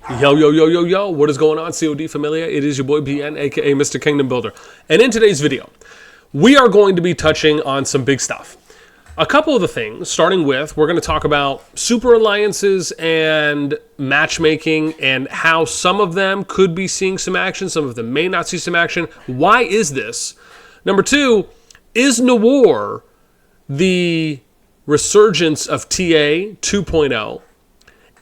Yo, yo, yo, yo, yo, what is going on, CoD Familia? It is your boy BN, aka Mr. Kingdom Builder. And in today's video, we are going to be touching on some big stuff. A couple of the things, starting with, we're going to talk about super alliances and matchmaking and how some of them could be seeing some action, some of them may not see some action. Why is this? Number two, is NOIR the resurgence of TA 2.0?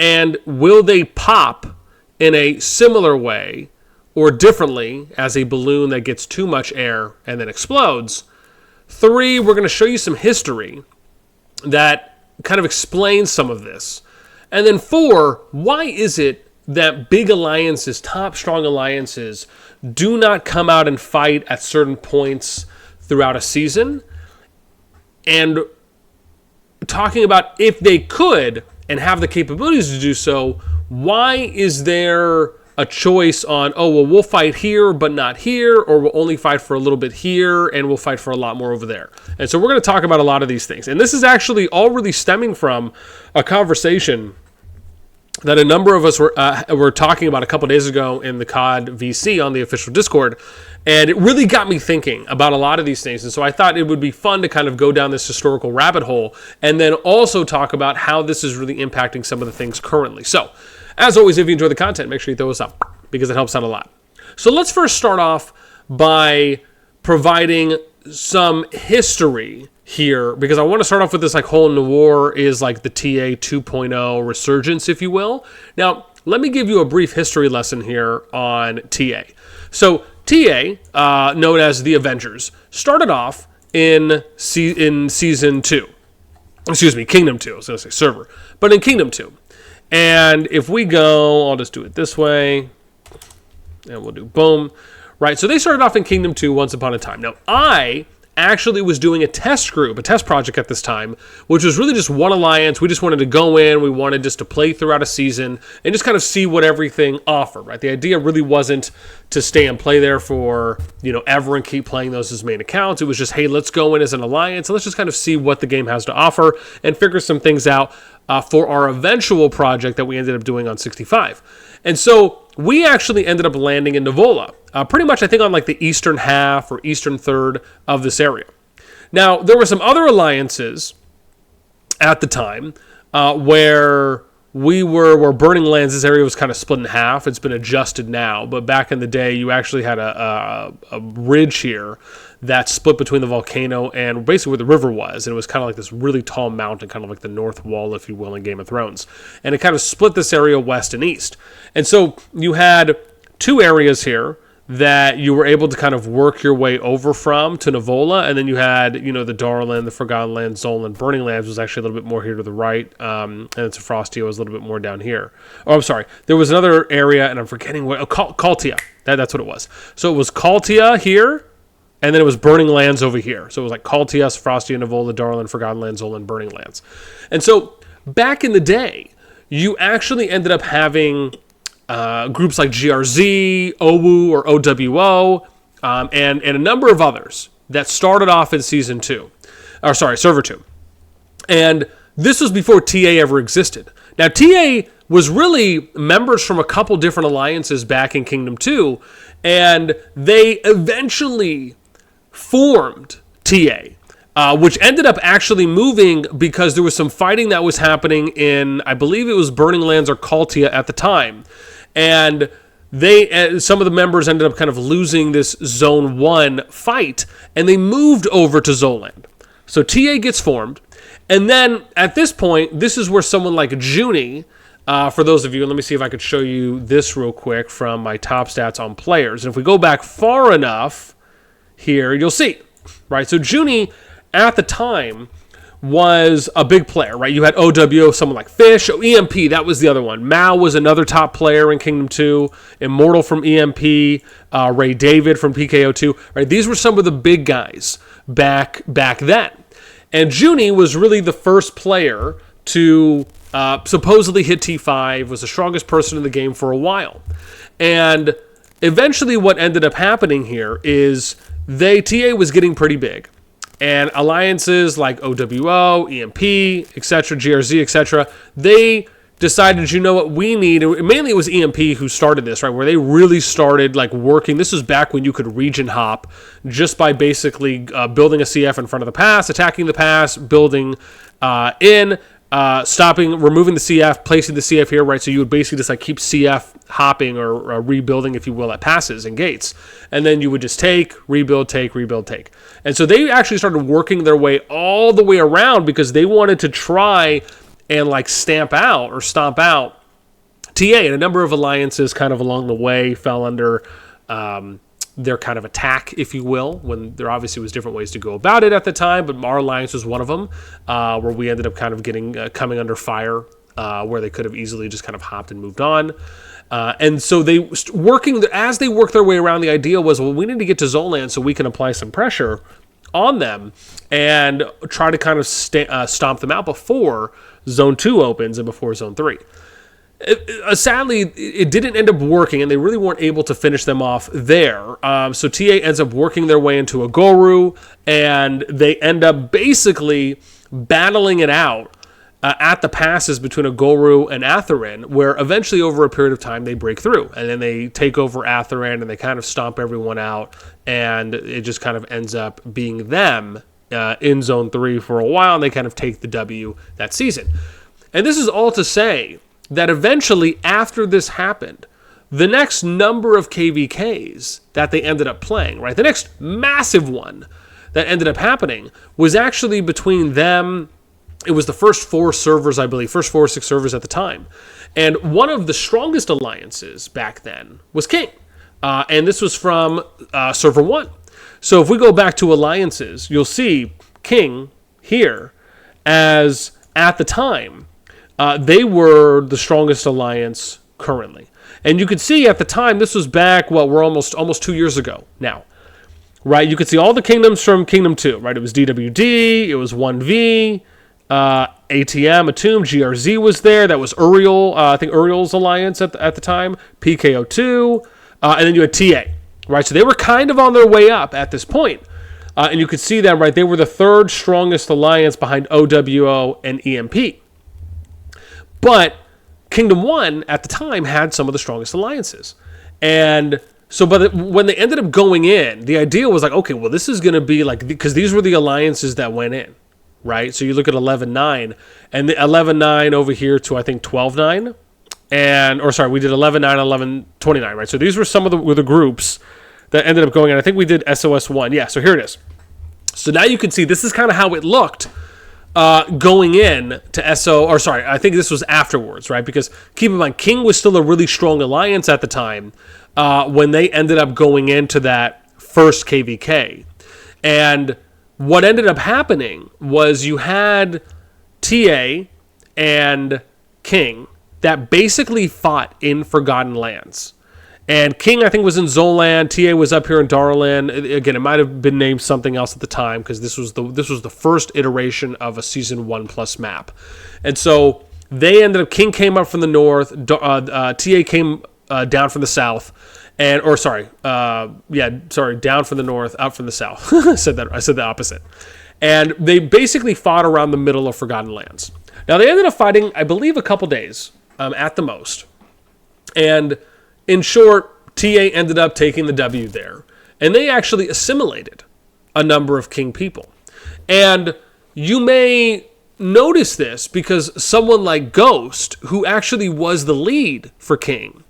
And will they pop in a similar way or differently as a balloon that gets too much air and then explodes? Three, we're going to show you some history that kind of explains some of this. And then four, why is it that big alliances, top strong alliances, do not come out and fight at certain points throughout a season? And talking about if they could and have the capabilities to do so, why is there a choice on, oh, well, we'll fight here, but not here, or we'll only fight for a little bit here, and we'll fight for a lot more over there? And so we're going to talk about a lot of these things. And this is actually all really stemming from a conversation that a number of us were talking about a couple days ago in the CoD VC on the official Discord. And it really got me thinking about a lot of these things. And so I thought it would be fun to kind of go down this historical rabbit hole and then also talk about how this is really impacting some of the things currently. So, as always, if you enjoy the content, make sure you throw us up because it helps out a lot. So let's first start off by providing some history here, because I want to start off with this whole NOIR is like the TA 2.0 resurgence, if you will. Now, let me give you a brief history lesson here on TA. So TA, known as the Avengers, started off in Season 2. Excuse me, Kingdom 2. I was going to say server. But in Kingdom 2. And if we go, I'll just do it this way. And we'll do boom. Right, so they started off in Kingdom 2 once upon a time. Now, I actually was doing a test project at this time, which was really just one alliance. We just wanted to go in. We wanted just to play throughout a season and just kind of see what everything offered, right? The idea really wasn't to stay and play there for, ever and keep playing those as main accounts. It was just, hey, let's go in as an alliance and let's just kind of see what the game has to offer and figure some things out for our eventual project that we ended up doing on 65. And so we actually ended up landing in Nivola, pretty much I think on like the eastern half or eastern third of this area. Now, there were some other alliances at the time where Burning Lands, this area was kind of split in half. It's been adjusted now, but back in the day, you actually had a ridge here that split between the volcano and basically where the river was. And it was kind of like this really tall mountain, kind of like the North Wall, if you will, in Game of Thrones. And it kind of split this area west and east. And so you had two areas here that you were able to kind of work your way over from to Nivola, and then you had, the Darland, the Forgotten Lands, Zolan, Burning Lands was actually a little bit more here to the right, and it's Frostia was a little bit more down here. Oh, I'm sorry. There was another area, and I'm forgetting what, Kaltia. That's what it was. So it was Kaltia here, and then it was Burning Lands over here. So it was like Kaltia, Frostia, Nivola, Darland, Forgotten Lands, Zolan, Burning Lands. And so back in the day, you actually ended up having groups like GRZ, OWU or OWO, and a number of others that started off in Server 2. And this was before TA ever existed. Now, TA was really members from a couple different alliances back in Kingdom 2, and they eventually formed TA. Which ended up actually moving because there was some fighting that was happening in, I believe it was Burning Lands or Kaltia at the time. And some of the members ended up kind of losing this Zone 1 fight, and they moved over to Zoland. So TA gets formed, and then at this point, this is where someone like Junie, for those of you, let me see if I could show you this real quick from my top stats on players. And if we go back far enough here, you'll see, right? So Junie, at the time, was a big player, right? You had OWO, someone like Fish, EMP, that was the other one. Mao was another top player in Kingdom 2, Immortal from EMP, Ray David from PKO2, right? These were some of the big guys back then. And Junie was really the first player to supposedly hit T5, was the strongest person in the game for a while. And eventually what ended up happening here is TA was getting pretty big. And alliances like OWO, EMP, etc., GRZ, etc., they decided, you know what, we need, mainly it was EMP who started this, right, where they really started like working. This was back when you could region hop just by basically building a CF in front of the pass, attacking the pass, building stopping, removing the CF, placing the CF here, right? So you would basically just like keep CF hopping or rebuilding, if you will, at passes and gates. And then you would just take, rebuild, take, rebuild, take. And so they actually started working their way all the way around because they wanted to try and like stomp out TA. And a number of alliances kind of along the way fell under their kind of attack, if you will, when there obviously was different ways to go about it at the time, but our alliance was one of them, where we ended up kind of getting coming under fire, where they could have easily just kind of hopped and moved on. And so as they worked their way around, the idea was, well, we need to get to Zoland so we can apply some pressure on them and try to kind of stomp them out before Zone 2 opens and before Zone 3. Sadly, it didn't end up working, and they really weren't able to finish them off there. So TA ends up working their way into Agoru, and they end up basically battling it out at the passes between Agoru and Atherin, where eventually over a period of time they break through, and then they take over Atherin, and they kind of stomp everyone out, and it just kind of ends up being them in Zone 3 for a while, and they kind of take the W that season. And this is all to say that eventually, after this happened, the next number of KVKs that they ended up playing, right, the next massive one that ended up happening was actually between them. It was the first 4 servers, I believe, first 4 or 6 servers at the time. And one of the strongest alliances back then was King. And this was from Server 1. So if we go back to alliances, you'll see King here as, at the time, they were the strongest alliance currently. And you could see at the time, this was back, well, we're almost 2 years ago now, right? You could see all the kingdoms from Kingdom 2, right? It was DWD, it was 1V, ATM, Atum, GRZ was there. That was Uriel, I think Uriel's alliance at the time, PKO2, and then you had TA, right? So they were kind of on their way up at this point. And you could see that, right? They were the 3rd strongest alliance behind OWO and EMP. But Kingdom 1 at the time had some of the strongest alliances. And so when they ended up going in, the idea was like, okay, well, this is going to be like, because these were the alliances that went in, right? So you look at 11-9, and the 11-9 over here to, I think, 12-9. We did 11-9, 11-29, right? So these were some of the groups that ended up going in. I think we did SOS1. Yeah, so here it is. So now you can see this is kind of how it looked going in to I think this was afterwards, right? Because keep in mind, King was still a really strong alliance at the time when they ended up going into that first KVK. And what ended up happening was you had TA and King that basically fought in Forgotten Lands. And King, I think, was in Zoland. TA was up here in Darlin. Again, it might have been named something else at the time because this was the first iteration of a Season 1+ map. And so they ended up, King came up from the north, TA came down from the south, down from the north, out from the south. I said the opposite. And they basically fought around the middle of Forgotten Lands. Now, they ended up fighting, I believe, a couple days at the most. And in short, TA ended up taking the W there. And they actually assimilated a number of King people. And you may notice this because someone like Ghost, who actually was the lead for King,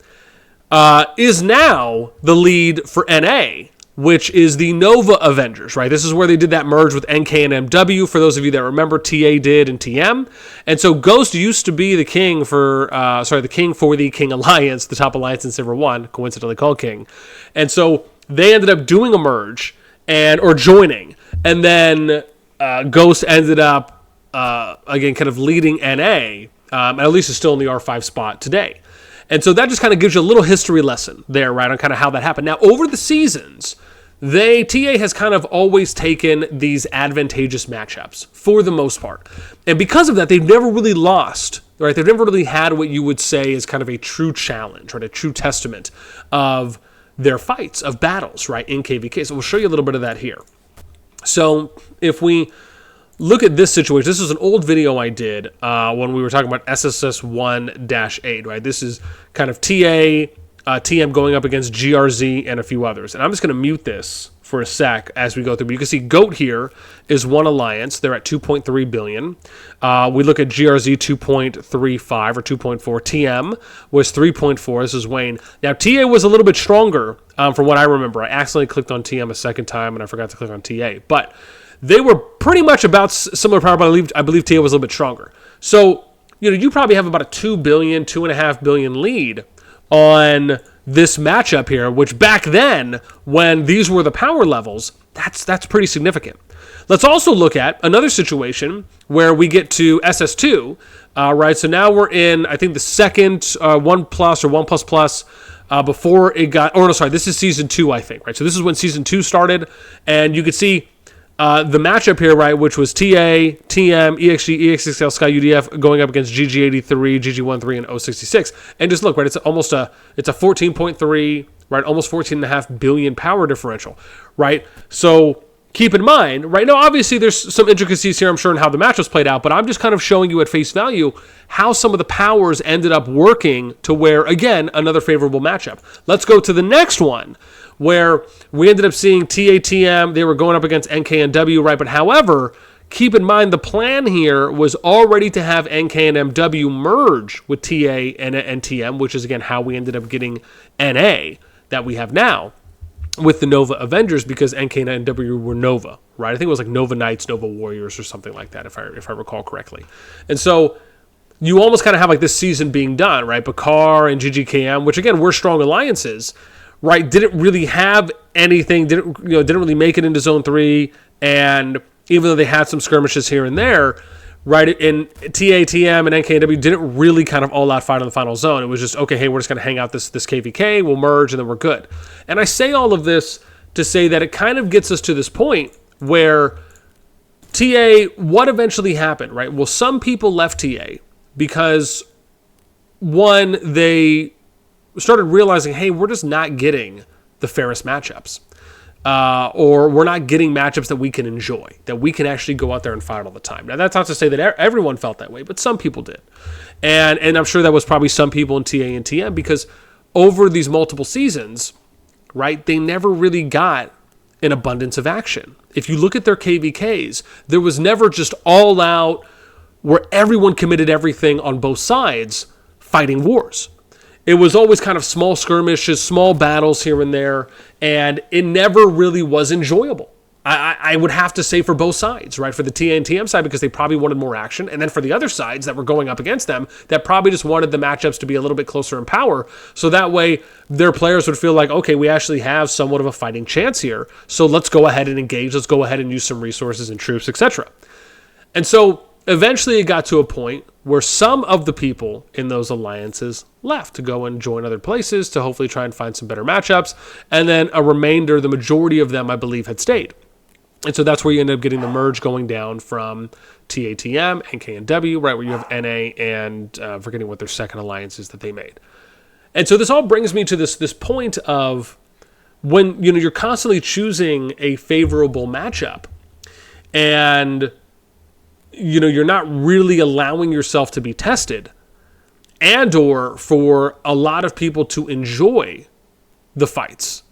is now the lead for NA, which is the Nova Avengers, right? This is where they did that merge with NK and MW, for those of you that remember, TA did and TM. And so Ghost used to be the king for the King Alliance, the top alliance in Server 1, coincidentally called King. And so they ended up doing a merge or joining. And then Ghost ended up, again, kind of leading NA, and at least is still in the R5 spot today. And so that just kind of gives you a little history lesson there, right, on kind of how that happened. Now, over the seasons, TA has kind of always taken these advantageous matchups for the most part. And because of that, they've never really lost, right? They've never really had what you would say is kind of a true challenge, right? A true testament of their fights, of battles, right, in KVK. So we'll show you a little bit of that here. So if we look at this situation. This is an old video I did when we were talking about SSS 1-8, right? This is kind of TA, TM going up against GRZ and a few others. And I'm just going to mute this for a sec as we go through. But you can see GOAT here is one alliance. They're at 2.3 billion. We look at GRZ 2.35 or 2.4. TM was 3.4. This is Wayne. Now, TA was a little bit stronger from what I remember. I accidentally clicked on TM a second time and I forgot to click on TA. But they were pretty much about similar power, but I believe TA was a little bit stronger. So, you probably have about a 2 billion, 2.5 billion lead on this matchup here, which back then, when these were the power levels, that's pretty significant. Let's also look at another situation where we get to SS2, right? So now we're in, I think, the second 1 plus or 1 plus plus before it got, this is season 2, I think, right? So this is when season 2 started, and you could see the matchup here, right, which was TA, TM, EXG, EXXL, Sky UDF going up against GG83, GG13, and O66. And just look, right, it's a 14.3, right, almost 14.5 billion power differential, right? So keep in mind, right, now obviously there's some intricacies here, I'm sure, in how the match was played out, but I'm just kind of showing you at face value how some of the powers ended up working to where, again, another favorable matchup. Let's go to the next one, where we ended up seeing TATM. They were going up against NK and W, right? But however, keep in mind the plan here was already to have NK and MW merge with TA and TM, which is, again, how we ended up getting NA that we have now with the Nova Avengers, because NK and MW were Nova, right? I think it was like Nova Knights, Nova Warriors, or something like that, if I recall correctly. And so you almost kind of have like this season being done, right? Bakar and GGKM, which, again, were strong alliances, right, didn't really have anything, didn't really make it into Zone 3, and even though they had some skirmishes here and there, right, in TA, TM, and NKW didn't really kind of all-out fight on the final zone. It was just, okay, hey, we're just going to hang out this KVK, we'll merge, and then we're good. And I say all of this to say that it kind of gets us to this point where TA, what eventually happened, right? Well, some people left TA because, one, they started realizing, hey, we're just not getting the fairest matchups. Or we're not getting matchups that we can enjoy, that we can actually go out there and fight all the time. Now, that's not to say that everyone felt that way, but some people did. And I'm sure that was probably some people in TA and TM, because over these multiple seasons, right, they never really got an abundance of action. If you look at their KVKs, there was never just all out where everyone committed everything on both sides fighting wars. It was always kind of small skirmishes, small battles here and there, and it never really was enjoyable. I would have to say for both sides, right? For the TA and TM side, because they probably wanted more action, and then for the other sides that were going up against them, that probably just wanted the matchups to be a little bit closer in power, so that way their players would feel like, okay, we actually have somewhat of a fighting chance here, so let's go ahead and engage, let's go ahead and use some resources and troops, etc. And so eventually it got to a point where some of the people in those alliances left to go and join other places to hopefully try and find some better matchups. And then a remainder, the majority of them, I believe, had stayed. And so that's where you end up getting the merge going down from TATM, NKNW, right, where you have NA and forgetting what their second alliance is that they made. And so this all brings me to this point of when you're constantly choosing a favorable matchup, and you're not really allowing yourself to be tested, and or for a lot of people to enjoy the fights.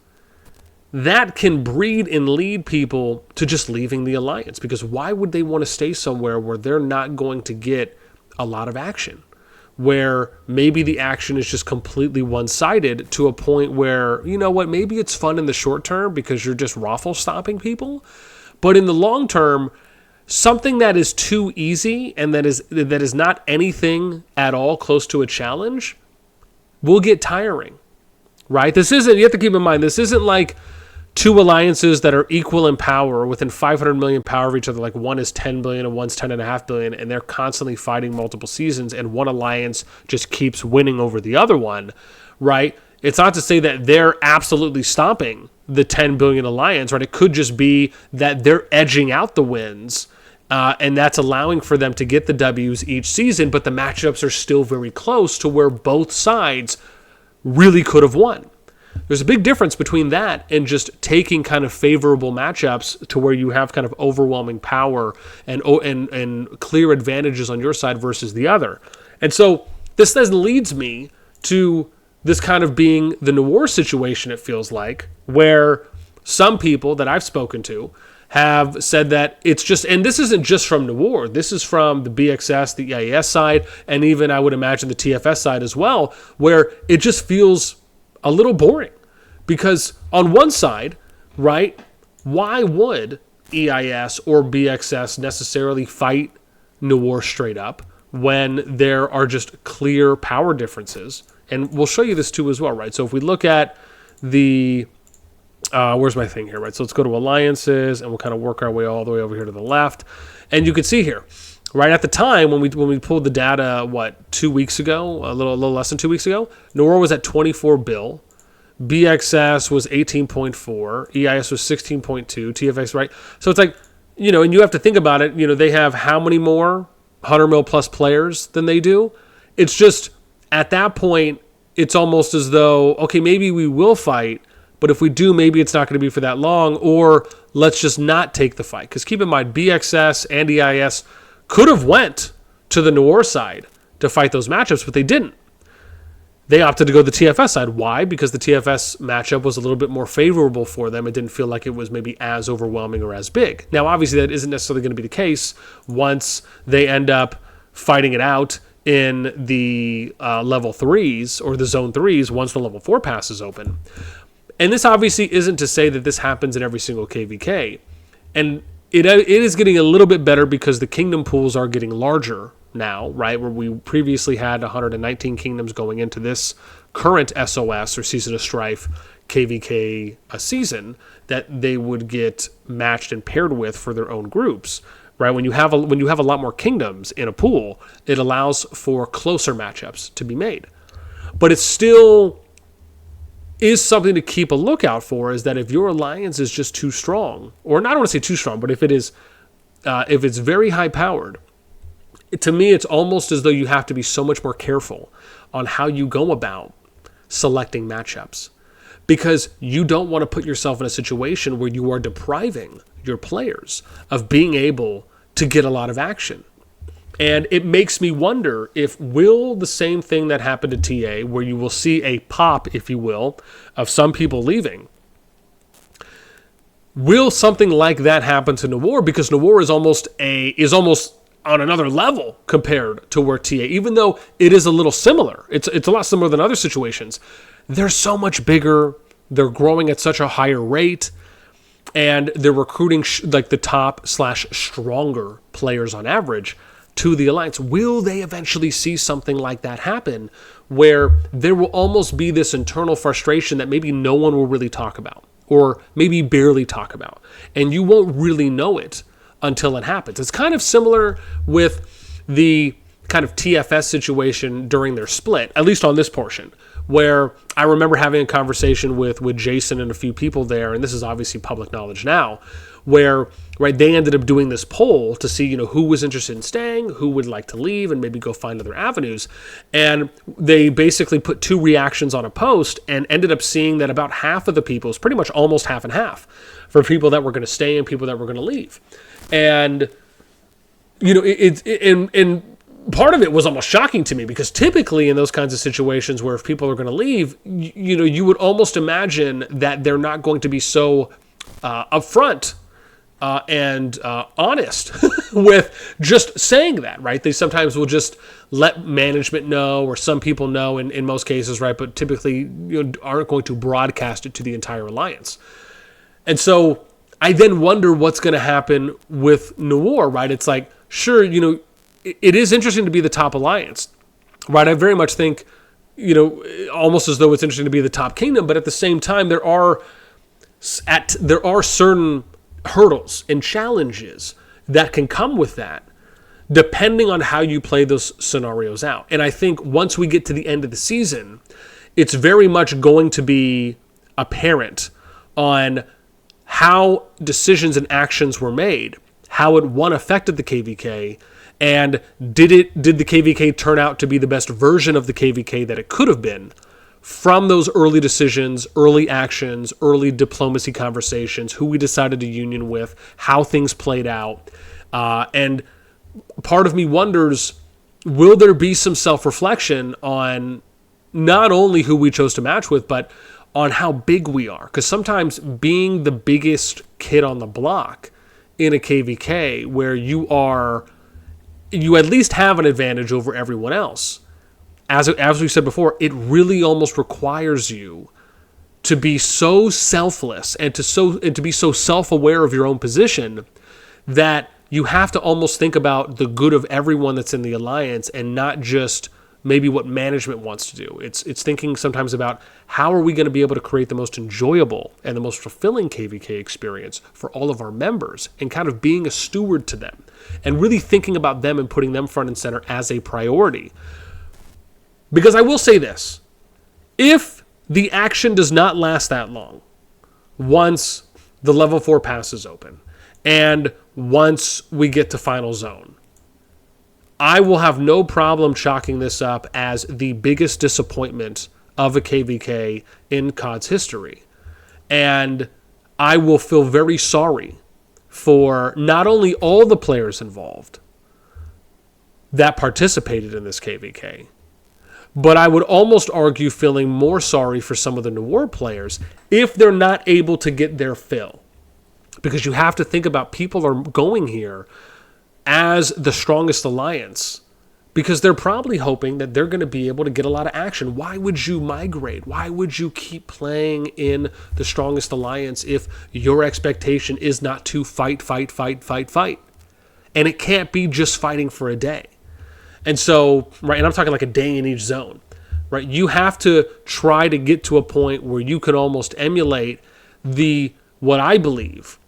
That can breed and lead people to just leaving the alliance, because why would they want to stay somewhere where they're not going to get a lot of action, where maybe the action is just completely one-sided to a point where, maybe it's fun in the short term because you're just raffle stopping people, but in the long term, something that is too easy and that is not anything at all close to a challenge will get tiring, right? You have to keep in mind, this isn't like two alliances that are equal in power within 500 million power of each other. Like one is 10 billion and one's 10.5 billion, and they're constantly fighting multiple seasons, and one alliance just keeps winning over the other one, right? It's not to say that they're absolutely stomping the 10 billion alliance, right? It could just be that they're edging out the wins, and that's allowing for them to get the W's each season, but the matchups are still very close to where both sides really could have won. There's a big difference between that and just taking kind of favorable matchups to where you have kind of overwhelming power and clear advantages on your side versus the other. And so this then leads me to this kind of being the NOIR situation, it feels like, where some people that I've spoken to have said that it's just, and this isn't just from NOIR, this is from the BXS, the EIS side, and even I would imagine the TFS side as well, where it just feels a little boring. Because on one side, right, why would EIS or BXS necessarily fight NOIR straight up when there are just clear power differences? And we'll show you this too as well, right? So if we look at the, where's my thing here, right? So let's go to alliances and we'll kind of work our way all the way over here to the left. And you can see here, right at the time when we pulled the data, 2 weeks ago, a little less than 2 weeks ago, NOIR was at 24 bill. BXS was 18.4, EIS was 16.2, TFX, right? So it's like, and you have to think about it, they have how many more 100 mil plus players than they do? It's just, at that point, it's almost as though, okay, maybe we will fight, but if we do, maybe it's not going to be for that long, or let's just not take the fight. Because keep in mind, BXS and EIS could have went to the NOIR side to fight those matchups, but they didn't. They opted to go the TFS side. Why? Because the TFS matchup was a little bit more favorable for them. It didn't feel like it was maybe as overwhelming or as big. Now, obviously, that isn't necessarily going to be the case once they end up fighting it out in the level 3s or the zone 3s once the level 4 pass is open. And this obviously isn't to say that this happens in every single KVK. And it is getting a little bit better because the kingdom pools are getting larger now, right? Where we previously had 119 kingdoms going into this current SOS or Season of Strife KVK season that they would get matched and paired with for their own groups, right? When you have a lot more kingdoms in a pool, it allows for closer matchups to be made. But it still is something to keep a lookout for, is that if your alliance is just too strong, or not, I don't want to say too strong, but if it's very high powered, to me, it's almost as though you have to be so much more careful on how you go about selecting matchups, because you don't want to put yourself in a situation where you are depriving your players of being able to get a lot of action. And it makes me wonder if will the same thing that happened to TA, where you will see a pop, if you will, of some people leaving, will something like that happen to NOIR? Because NOIR is almost on another level compared to where TA, even though it is a little similar. It's a lot similar than other situations. They're so much bigger. They're growing at such a higher rate, and they're recruiting like the top/stronger players on average to the alliance. Will they eventually see something like that happen, where there will almost be this internal frustration that maybe no one will really talk about, or maybe barely talk about, and you won't really know it until it happens? It's kind of similar with the kind of TFS situation during their split, at least on this portion, where I remember having a conversation with Jason and a few people there, and this is obviously public knowledge now, where they ended up doing this poll to see who was interested in staying, who would like to leave, and maybe go find other avenues. And they basically put 2 reactions on a post and ended up seeing that about half of the people, is pretty much almost half and half, for people that were going to stay and people that were going to leave. And and part of it was almost shocking to me, because typically in those kinds of situations where if people are going to leave, you would almost imagine that they're not going to be so upfront and honest with just saying that, right? They sometimes will just let management know, or some people know in most cases, right? But typically aren't going to broadcast it to the entire alliance. And so I then wonder what's going to happen with NOIR, right? It's like, sure, it is interesting to be the top alliance, right? I very much think, almost as though it's interesting to be the top kingdom, but at the same time, there are certain hurdles and challenges that can come with that, depending on how you play those scenarios out. And I think once we get to the end of the season, it's very much going to be apparent on how decisions and actions were made, how it affected the KVK, and did the KVK turn out to be the best version of the KVK that it could have been from those early decisions, early actions, early diplomacy conversations, who we decided to union with, how things played out. And part of me wonders, will there be some self-reflection on not only who we chose to match with, but on how big we are? Because sometimes being the biggest kid on the block in a KVK, where you at least have an advantage over everyone else, as we said before, it really almost requires you to be so selfless and to be so self-aware of your own position that you have to almost think about the good of everyone that's in the alliance and not just maybe what management wants to do. It's thinking sometimes about how are we going to be able to create the most enjoyable and the most fulfilling KVK experience for all of our members, and kind of being a steward to them and really thinking about them and putting them front and center as a priority. Because I will say this, if the action does not last that long, once the level 4 pass is open, and once we get to final zone, I will have no problem chalking this up as the biggest disappointment of a KVK in COD's history. And I will feel very sorry for not only all the players involved that participated in this KVK, but I would almost argue feeling more sorry for some of the NOIR players if they're not able to get their fill. Because you have to think about, people are going here as the strongest alliance because they're probably hoping that they're going to be able to get a lot of action. Why would you migrate? Why would you keep playing in the strongest alliance if your expectation is not to fight? And it can't be just fighting for a day. And so, right, and I'm talking like a day in each zone, right? You have to try to get to a point where you can almost emulate what I believe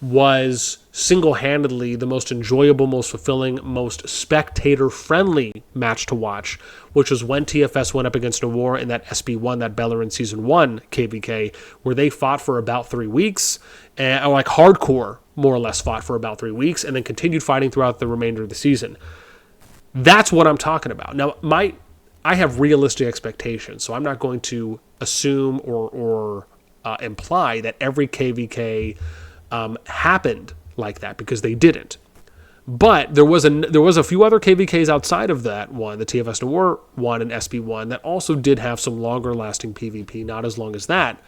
was single-handedly the most enjoyable, most fulfilling, most spectator-friendly match to watch, which was when TFS went up against NOIR in that SB1, that Bellerin Season 1 KVK, where they fought for about 3 weeks, or like hardcore, more or less, fought for about 3 weeks, and then continued fighting throughout the remainder of the season. That's what I'm talking about. Now, I have realistic expectations, so I'm not going to assume or imply that every KVK happened like that, because they didn't. But there was a few other KVKs outside of that one, the TFS NOIR one and SB1, that also did have some longer lasting PvP, not as long as that.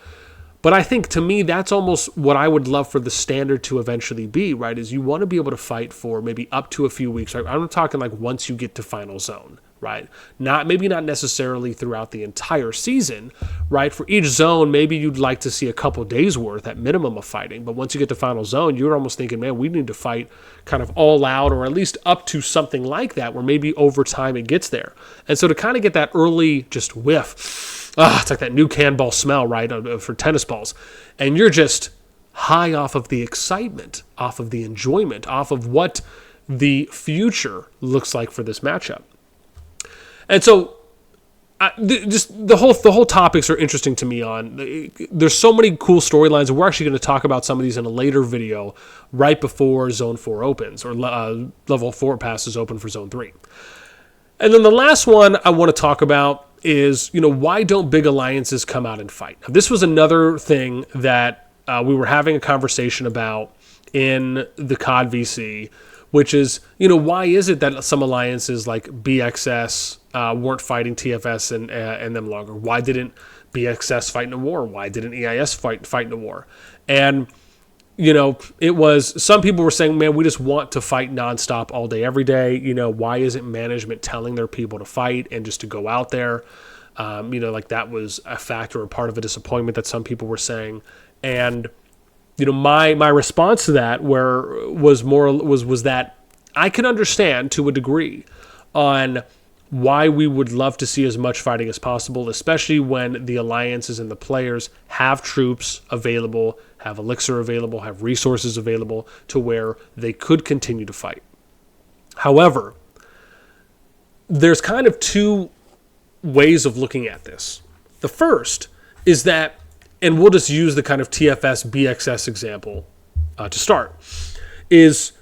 But I think, to me, that's almost what I would love for the standard to eventually be, right? Is you want to be able to fight for maybe up to a few weeks. Right? I'm talking like once you get to final zone, right? Maybe not necessarily throughout the entire season, right? For each zone, maybe you'd like to see a couple days worth at minimum of fighting. But once you get to final zone, you're almost thinking, man, we need to fight kind of all out, or at least up to something like that, where maybe over time it gets there. And so to kind of get that early just whiff, it's like that new can ball smell, right, for tennis balls. And you're just high off of the excitement, off of the enjoyment, off of what the future looks like for this matchup. And so just the whole topics are interesting to me. There's so many cool storylines, and we're actually going to talk about some of these in a later video right before Zone 4 opens, or Level 4 passes open for Zone 3. And then the last one I want to talk about is, why don't big alliances come out and fight? Now, this was another thing that we were having a conversation about in the CoD VC, which is, why is it that some alliances like BXS weren't fighting TFS and them longer? Why didn't BXS fight NOIR? Why didn't EIS fight NOIR? And, it was, some people were saying, man, we just want to fight nonstop all day, every day. Why isn't management telling their people to fight and just to go out there? Like that was a factor or part of a disappointment that some people were saying. And, my response to that was that I can understand to a degree on why we would love to see as much fighting as possible, especially when the alliances and the players have troops available, have elixir available, have resources available to where they could continue to fight. However, there's kind of two ways of looking at this. The first is that, and we'll just use the kind of TFS BXS example to start, is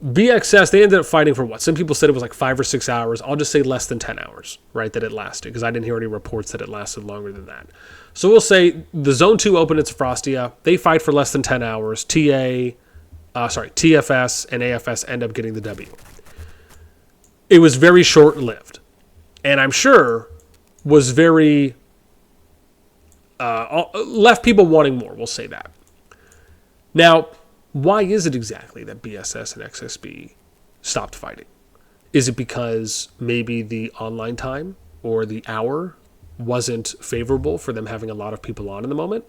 BXS, they ended up fighting for what? Some people said it was like 5 or 6 hours. I'll just say less than 10 hours, right, that it lasted, because I didn't hear any reports that it lasted longer than that. So we'll say the Zone 2 opened at Frostia. They fight for less than 10 hours. TFS and AFS end up getting the W. It was very short-lived, and I'm sure was very left people wanting more. We'll say that. Now, why is it exactly that BSS and XSB stopped fighting? Is it because maybe the online time or the hour wasn't favorable for them having a lot of people on in the moment?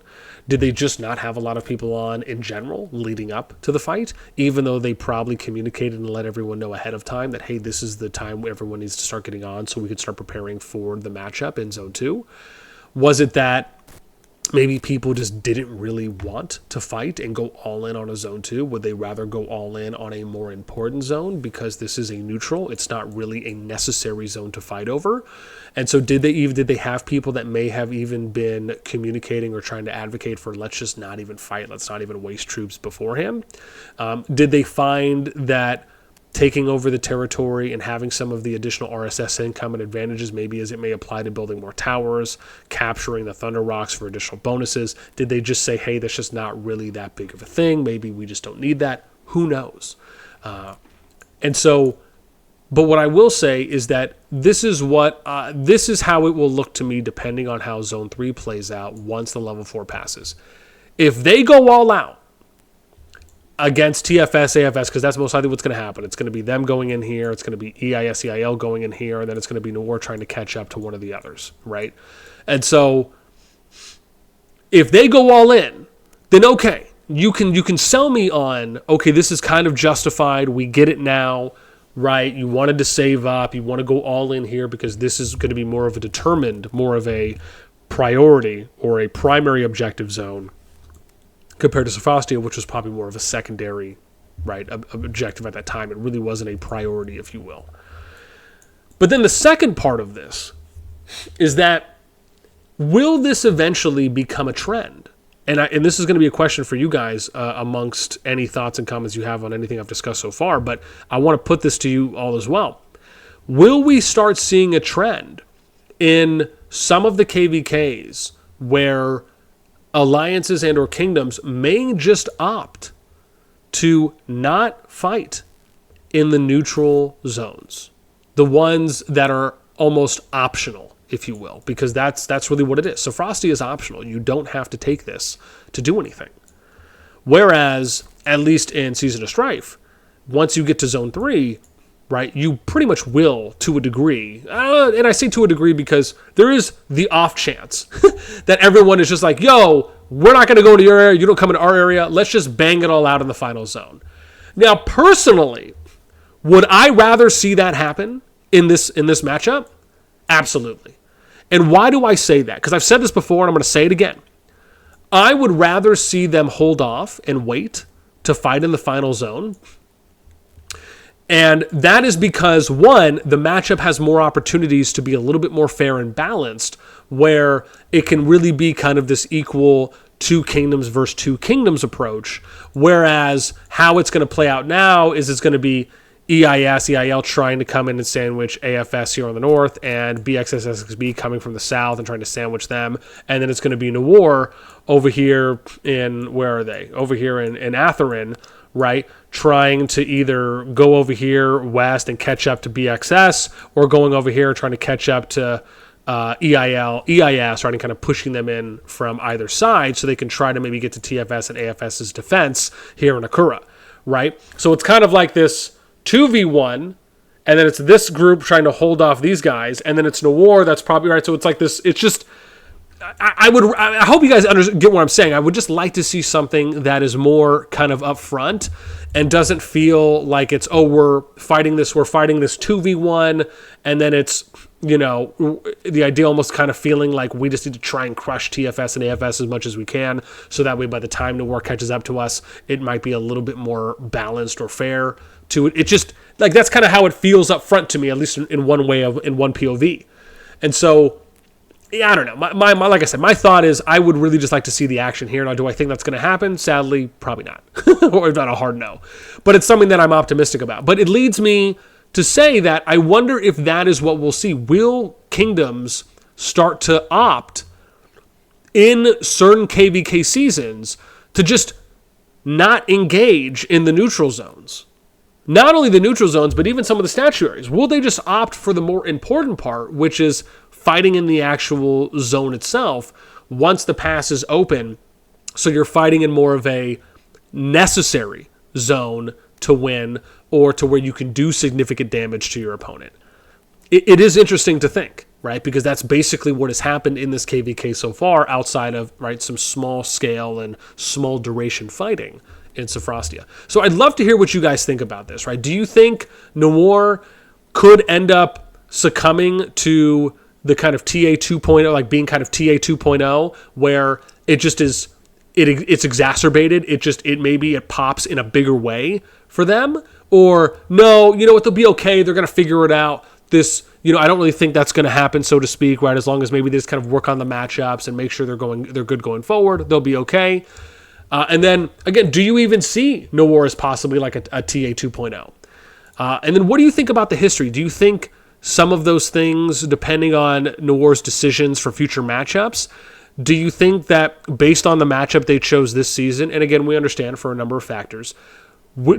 Did they just not have a lot of people on in general leading up to the fight, even though they probably communicated and let everyone know ahead of time that, hey, this is the time where everyone needs to start getting on so we could start preparing for the matchup in Zone 2? Was it that maybe people just didn't really want to fight and go all in on a Zone 2? Would they rather go all in on a more important zone because this is a neutral? It's not really a necessary zone to fight over. And so did they have people that may have even been communicating or trying to advocate for, let's just not even fight, let's not even waste troops beforehand? Did they find that taking over the territory and having some of the additional RSS income and advantages, maybe as it may apply to building more towers, capturing the Thunder Rocks for additional bonuses? Did they just say, hey, that's just not really that big of a thing? Maybe we just don't need that. Who knows? But what I will say is that this is how it will look to me depending on how Zone 3 plays out once the Level 4 passes. If they go all out against TFS, AFS, because that's most likely what's going to happen. It's going to be them going in here. It's going to be EIS, EIL going in here. And then it's going to be NOIR trying to catch up to one of the others, right? And so if they go all in, then okay, you can sell me on, okay, this is kind of justified. We get it now, right? You wanted to save up. You want to go all in here because this is going to be more of a priority or a primary objective zone compared to Sophostia, which was probably more of a secondary, right, objective at that time. It really wasn't a priority, if you will. But then the second part of this is that, will this eventually become a trend? And this is going to be a question for you guys amongst any thoughts and comments you have on anything I've discussed so far, but I want to put this to you all as well. Will we start seeing a trend in some of the KVKs where alliances and or kingdoms may just opt to not fight in the neutral zones, the ones that are almost optional, if you will, because that's really what it is. So Frosty is optional. You don't have to take this to do anything. Whereas, at least in Season of Strife, once you get to Zone 3, right, you pretty much will to a degree. And I say to a degree because there is the off chance that everyone is just like, yo, we're not going to go to your area. You don't come into our area. Let's just bang it all out in the final zone. Now, personally, would I rather see that happen in this matchup? Absolutely. And why do I say that? Because I've said this before and I'm going to say it again. I would rather see them hold off and wait to fight in the final zone. And that is because, one, the matchup has more opportunities to be a little bit more fair and balanced, where it can really be kind of this equal two kingdoms versus two kingdoms approach. Whereas how it's going to play out now is it's going to be EIS, EIL trying to come in and sandwich AFS here on the north, and BXS, SXB coming from the south and trying to sandwich them. And then it's going to be NOIR over here in, where are they? Over here in Atherin, right? Trying to either go over here west and catch up to BXS, or going over here trying to catch up to EIL, EIS, right, and kind of pushing them in from either side so they can try to maybe get to TFS and AFS's defense here in Akura, right? So it's kind of like this 2v1, and then it's this group trying to hold off these guys, and then it's NOIR that's probably right. So it's like this, it's just, I hope you guys get what I'm saying. I would just like to see something that is more kind of upfront and doesn't feel like it's, oh, we're fighting this 2v1, and then it's, you know, the idea almost kind of feeling like we just need to try and crush TFS and AFS as much as we can, so that way by the time NOIR catches up to us, it might be a little bit more balanced or fair to it. It just, like, that's kind of how it feels up front to me, at least in one way, in one POV. And so yeah, I don't know. My like I said, my thought is I would really just like to see the action here. Now, do I think that's going to happen? Sadly, probably not. Or not a hard no. But it's something that I'm optimistic about. But it leads me to say that I wonder if that is what we'll see. Will kingdoms start to opt in certain KVK seasons to just not engage in the neutral zones? Not only the neutral zones, but even some of the statuaries. Will they just opt for the more important part, which is fighting in the actual zone itself once the pass is open, so you're fighting in more of a necessary zone to win or to where you can do significant damage to your opponent? It is interesting to think, right? Because that's basically what has happened in this KVK so far, outside of, right, some small scale and small duration fighting in Sophrostia. So I'd love to hear what you guys think about this, right? Do you think NOIR could end up succumbing to the kind of TA 2.0, like being kind of TA 2.0, where it just is, it's exacerbated, maybe it pops in a bigger way for them? Or no, you know what, they'll be okay, they're going to figure it out. This, you know, I don't really think that's going to happen, so to speak, right? As long as maybe they just kind of work on the matchups and make sure they're good going forward, they'll be okay. And then, again, do you even see NOIR as possibly like a TA 2.0? And then what do you think about the history? Do you think some of those things, depending on NOIR's decisions for future matchups, do you think that based on the matchup they chose this season, and again, we understand for a number of factors,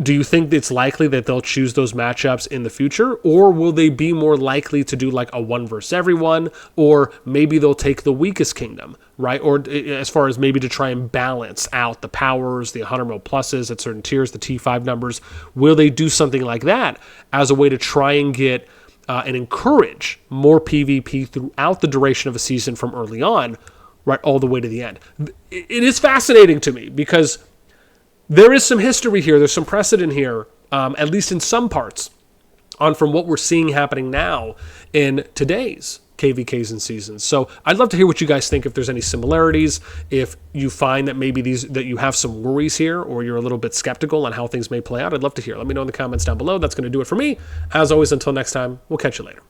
do you think it's likely that they'll choose those matchups in the future, or will they be more likely to do like a one versus everyone, or maybe they'll take the weakest kingdom, right? Or as far as maybe to try and balance out the powers, the 100 mil pluses at certain tiers, the T5 numbers. Will they do something like that as a way to try and get and encourage more PvP throughout the duration of a season from early on, right, all the way to the end? It is fascinating to me because there is some history here. There's some precedent here, at least in some parts, from what we're seeing happening now in today's KVKs and seasons. So I'd love to hear what you guys think, if there's any similarities, if you find that maybe that you have some worries here, or you're a little bit skeptical on how things may play out. I'd love to hear. Let me know in the comments down below. That's going to do it for me. As always, until next time, we'll catch you later.